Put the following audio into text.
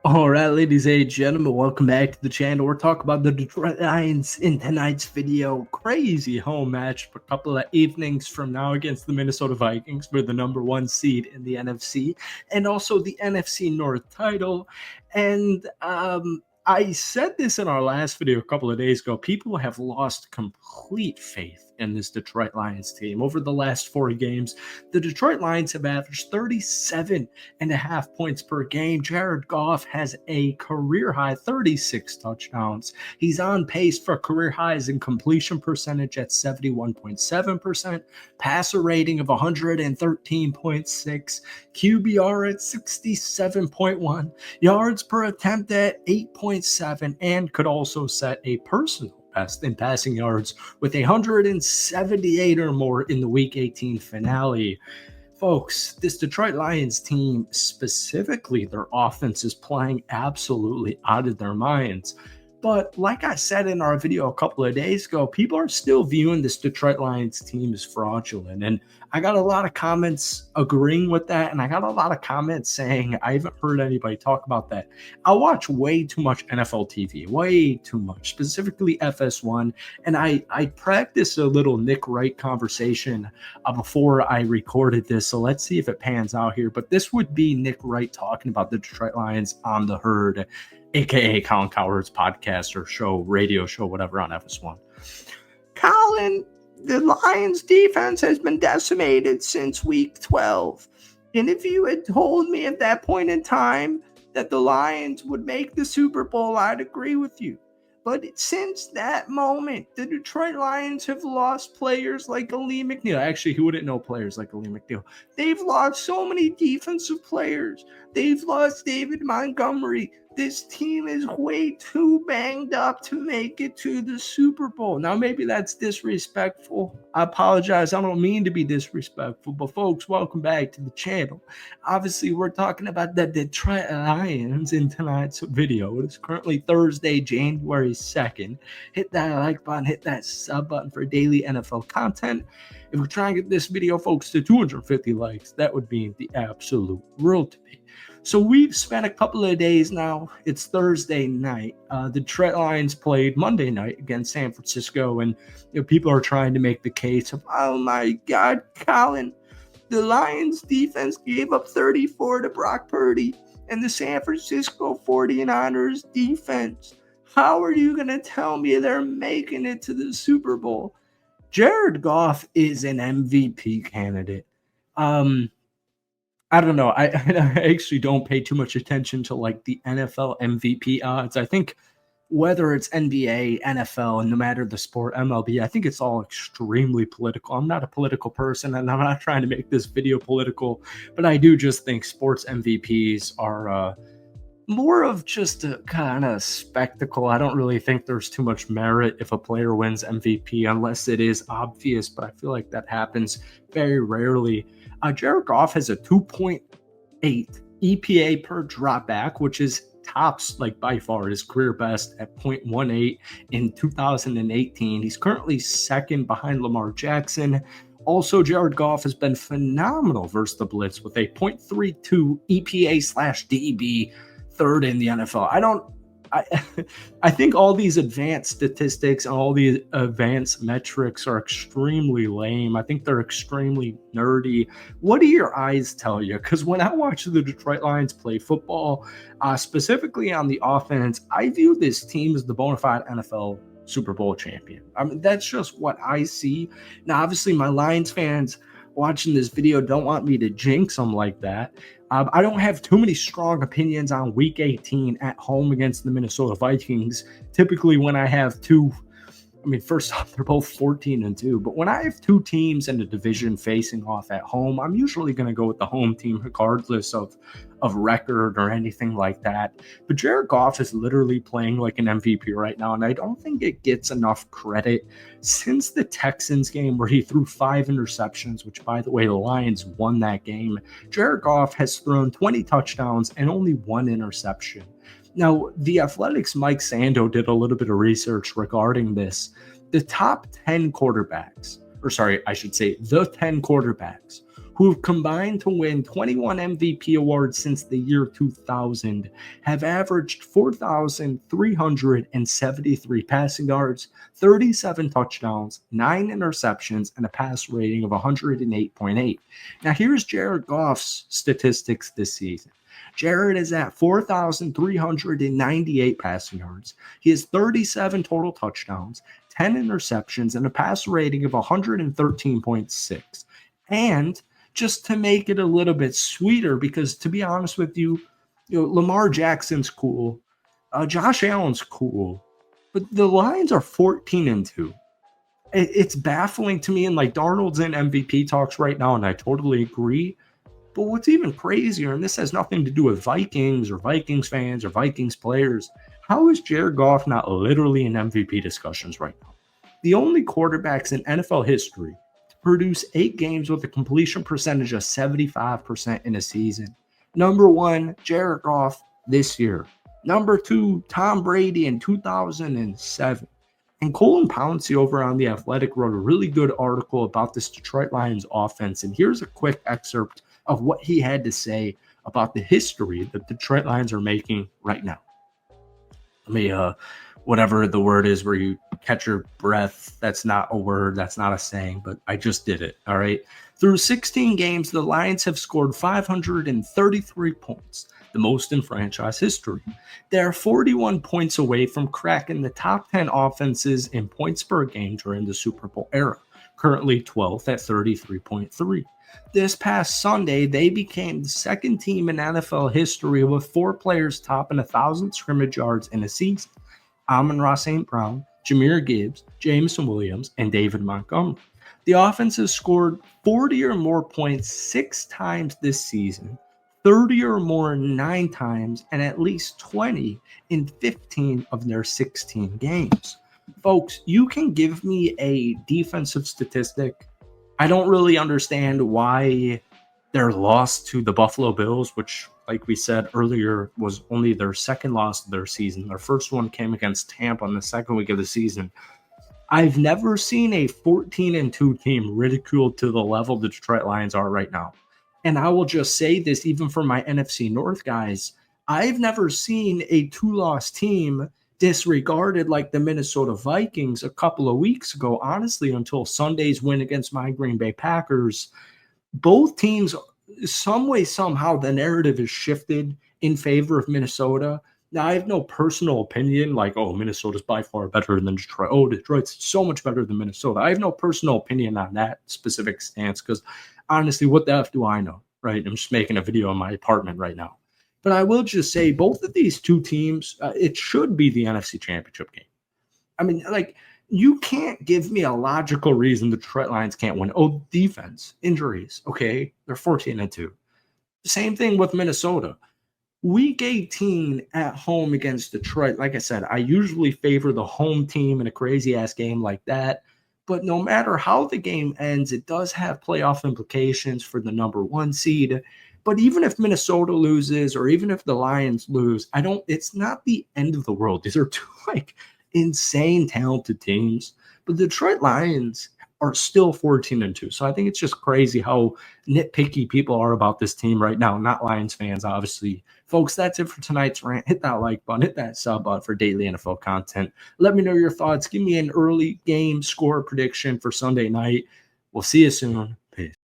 All right, ladies and gentlemen, welcome back to the channel. We're talking about the Detroit Lions in tonight's video. Crazy home match for a couple of evenings from now against the Minnesota Vikings for the #1 seed in the NFC and also the NFC North title. And I said this in our last video a couple of days ago. People have lost complete faith in this Detroit Lions team. Over the last 4 games, the Detroit Lions have averaged 37.5 points per game. Jared Goff has a career high 36 touchdowns. He's on pace for career highs in completion percentage at 71.7%, passer rating of 113.6, QBR at 67.1, yards per attempt at 8.7, and could also set a personal best in passing yards with 178 or more in the Week 18 finale. Folks, this Detroit Lions team, specifically their offense, is playing absolutely out of their minds. But like I said in our video a couple of days ago, people are still viewing this Detroit Lions team as fraudulent. And I got a lot of comments agreeing with that. And I got a lot of comments saying I haven't heard anybody talk about that. I watch way too much NFL TV, way too much, specifically FS1. And I practiced a little Nick Wright conversation before I recorded this. So let's see if it pans out here. But this would be Nick Wright talking about the Detroit Lions on the Herd, aka Colin Cowherd's podcast or show, radio show, whatever, on FS1. Colin, the Lions defense has been decimated since week 12. And if you had told me at that point in time that the Lions would make the Super Bowl, I'd agree with you. But since that moment, the Detroit Lions have lost players like Ali McNeil. Actually, who wouldn't know players like Ali McNeil? They've lost so many defensive players. They've lost David Montgomery. This team is way too banged up to make it to the Super Bowl. Now, maybe that's disrespectful. I apologize. I don't mean to be disrespectful. But, folks, welcome back to the channel. Obviously, we're talking about the Detroit Lions in tonight's video. It is currently Thursday, January 2nd. Hit that like button. Hit that sub button for daily NFL content. If we try and get this video, folks, to 250 likes, that would be the absolute world to me. So we've spent a couple of days now. It's Thursday night. The Detroit Lions played Monday night against San Francisco, and people are trying to make the case of, oh my God, Colin, the Lions defense gave up 34 to Brock Purdy and the San Francisco 49ers defense. How are you going to tell me they're making it to the Super Bowl? Jared Goff is an MVP candidate. I don't know. I actually don't pay too much attention to like the NFL MVP odds. I think whether it's NBA, NFL, and no matter the sport, MLB, I think it's all extremely political. I'm not a political person, and I'm not trying to make this video political, but I do just think sports MVPs are more of just a kind of spectacle. I don't really think there's too much merit if a player wins MVP unless it is obvious, but I feel like that happens very rarely. Jared Goff has a 2.8 EPA per dropback, which is tops like by far his career best at 0.18 in 2018. He's currently second behind Lamar Jackson. Also, Jared Goff has been phenomenal versus the blitz with a 0.32 EPA/DB, third in the NFL. I think all these advanced statistics and all these advanced metrics are extremely lame. I think they're extremely nerdy. What do your eyes tell you? Because when I watch the Detroit Lions play football, specifically on the offense, I view this team as the bona fide NFL Super Bowl champion. I mean, that's just what I see. Now, obviously, my Lions fans watching this video don't want me to jinx them like that. I don't have too many strong opinions on Week 18 at home against the Minnesota Vikings. Typically, when I have two, first off, they're both 14-2, but when I have two teams in the division facing off at home, I'm usually going to go with the home team regardless of record or anything like that. But Jared Goff is literally playing like an MVP right now, and I don't think it gets enough credit. Since the Texans game where he threw 5 interceptions, which, by the way, the Lions won that game, Jared Goff has thrown 20 touchdowns and only 1 interception. Now, the Athletics' Mike Sando did a little bit of research regarding this. The top 10 quarterbacks, the 10 quarterbacks who've combined to win 21 MVP awards since the year 2000, have averaged 4,373 passing yards, 37 touchdowns, 9 interceptions, and a pass rating of 108.8. Now, here's Jared Goff's statistics this season. Jared is at 4,398 passing yards. He has 37 total touchdowns, 10 interceptions, and a pass rating of 113.6. And just to make it a little bit sweeter, because to be honest with you, Lamar Jackson's cool, Josh Allen's cool, but the Lions are 14-2. It's baffling to me, and like Darnold's in MVP talks right now, and I totally agree. But what's even crazier, and this has nothing to do with Vikings or Vikings fans or Vikings players, how is Jared Goff not literally in MVP discussions right now? The only quarterbacks in NFL history to produce 8 games with a completion percentage of 75% in a season. Number 1, Jared Goff this year. Number 2, Tom Brady in 2007. And Colin Pouncy over on The Athletic wrote a really good article about this Detroit Lions offense. And here's a quick excerpt of what he had to say about the history that the Detroit Lions are making right now. Let me, whatever the word is where you catch your breath, that's not a word, that's not a saying, but I just did it, all right? Through 16 games, the Lions have scored 533 points, the most in franchise history. They are 41 points away from cracking the top 10 offenses in points per game during the Super Bowl era, currently 12th at 33.3. This past Sunday, they became the second team in NFL history with 4 players topping 1,000 scrimmage yards in a season. Amon-Ra St. Brown, Jahmyr Gibbs, Jameson Williams, and David Montgomery. The offense has scored 40 or more points 6 times this season, 30 or more 9 times, and at least 20 in 15 of their 16 games. Folks, you can give me a defensive statistic. I don't really understand why their loss to the Buffalo Bills, which, like we said earlier, was only their second loss of their season. Their first one came against Tampa in the second week of the season. I've never seen a 14-2 team ridiculed to the level the Detroit Lions are right now. And I will just say this, even for my NFC North guys, I've never seen a 2-loss team disregarded like the Minnesota Vikings a couple of weeks ago, honestly, until Sunday's win against my Green Bay Packers. Both teams, some way, somehow, the narrative is shifted in favor of Minnesota. Now, I have no personal opinion like, oh, Minnesota's by far better than Detroit. Oh, Detroit's so much better than Minnesota. I have no personal opinion on that specific stance because, honestly, what the F do I know, right? I'm just making a video in my apartment right now. But I will just say both of these two teams, it should be the NFC Championship game. I mean, like, you can't give me a logical reason the Detroit Lions can't win. Oh, defense, injuries. Okay, they're 14-2. Same thing with Minnesota. Week 18 at home against Detroit. Like I said, I usually favor the home team in a crazy-ass game like that. But no matter how the game ends, it does have playoff implications for the number 1 seed. But even if Minnesota loses or even if the Lions lose, it's not the end of the world. These are two insane talented teams. But the Detroit Lions are still 14-2. So I think it's just crazy how nitpicky people are about this team right now. Not Lions fans, obviously. Folks, that's it for tonight's rant. Hit that like button, hit that sub button for daily NFL content. Let me know your thoughts. Give me an early game score prediction for Sunday night. We'll see you soon. Peace.